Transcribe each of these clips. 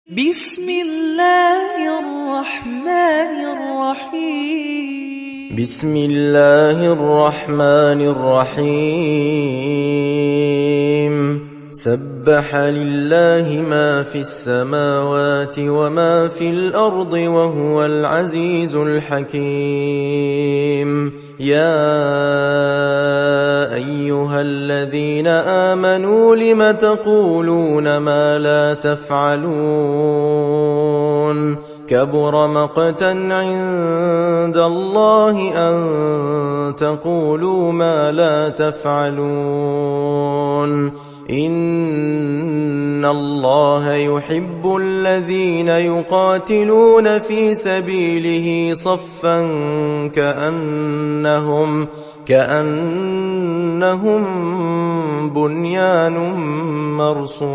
بسم الله الرحمن الرحيم. بسم الله الرحمن الرحيم. سبح لله ما في السماوات وما في الأرض وهو العزيز الحكيم. يا أيها الذين آمنوا لم تقولون ما لا تفعلون؟ كبر مقتا عند الله أن تقولوا ما لا تفعلون. إن الله يحب الذين يقاتلون في سبيله صفا كأنهم بنيان مرصوص.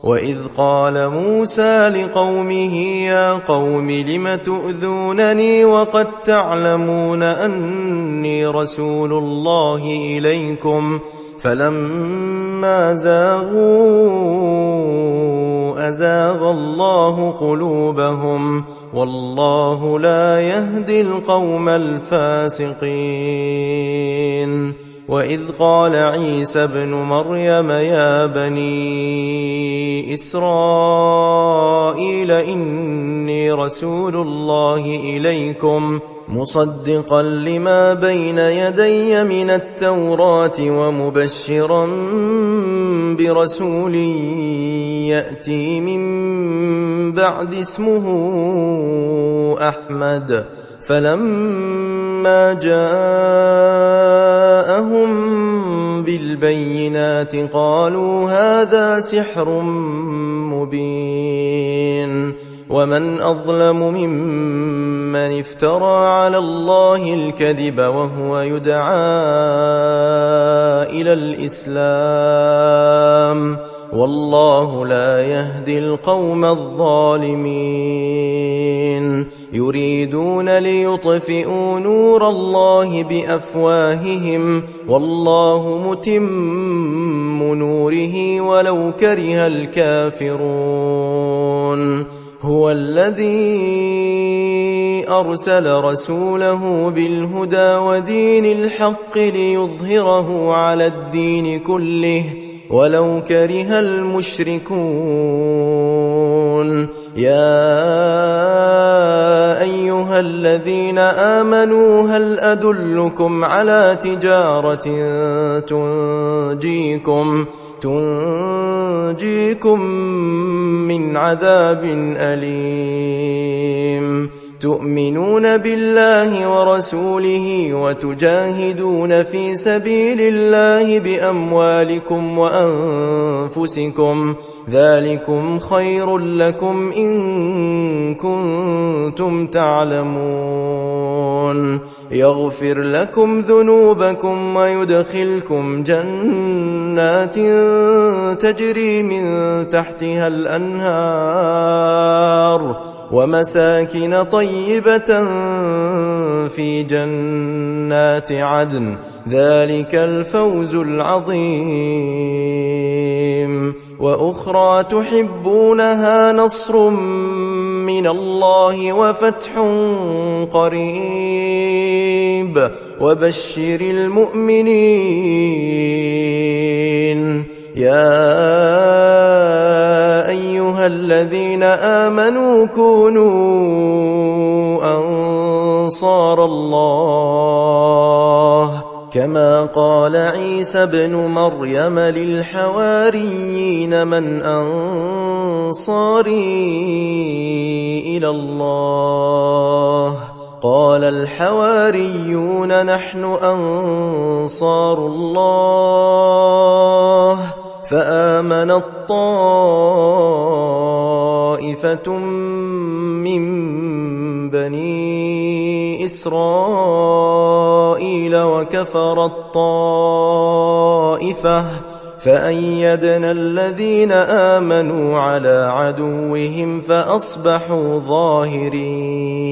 وإذ قال موسى لقومه يا قوم لم تؤذونني وقد تعلمون أني رسول الله إليكم فلما زاغوا أزاغ الله قلوبهم والله لا يهدي القوم الفاسقين. وإذ قال عيسى ابن مريم يا بني إسرائيل إني رسول الله إليكم مصدقا لما بين يدي من التوراة ومبشرا برسول يأتي من بعد اسمه أحمد. فلما جاءهم بالبينات قالوا هذا سحر مبين. ومن أظلم ممن افترى على الله الكذب وهو يدعى إلى الإسلام والله لا يهدي القوم الظالمين. يريدون ليطفئوا نور الله بأفواههم والله متم نوره ولو كره الكافرون. هو الذي أرسل رسوله بالهدى ودين الحق ليظهره على الدين كله ولو كره المشركون. يا أيها الذين آمنوا هل أدلكم على تجارة تنجيكم من عذاب أليم؟ تؤمنون بالله ورسوله وتجاهدون في سبيل الله بأموالكم وأنفسكم ذلكم خير لكم إن كنتم تعلمون. يغفر لكم ذنوبكم ويدخلكم جنات تجري من تحتها الأنهار ومساكن طيبة في جنات عدن ذلك الفوز العظيم. وأخرى تحبونها نصر من الله وفتح قريب وبشر المؤمنين. يا أيها الذين آمنوا كونوا أنصار الله كما قال عيسى ابن مريم للحواريين من أنصاري إلى الله؟ قال الحواريون نحن أنصار الله. فآمنت طائفة من بني إسرائيل وكفرت طائفة فأيدنا الذين آمنوا على عدوهم فأصبحوا ظاهرين.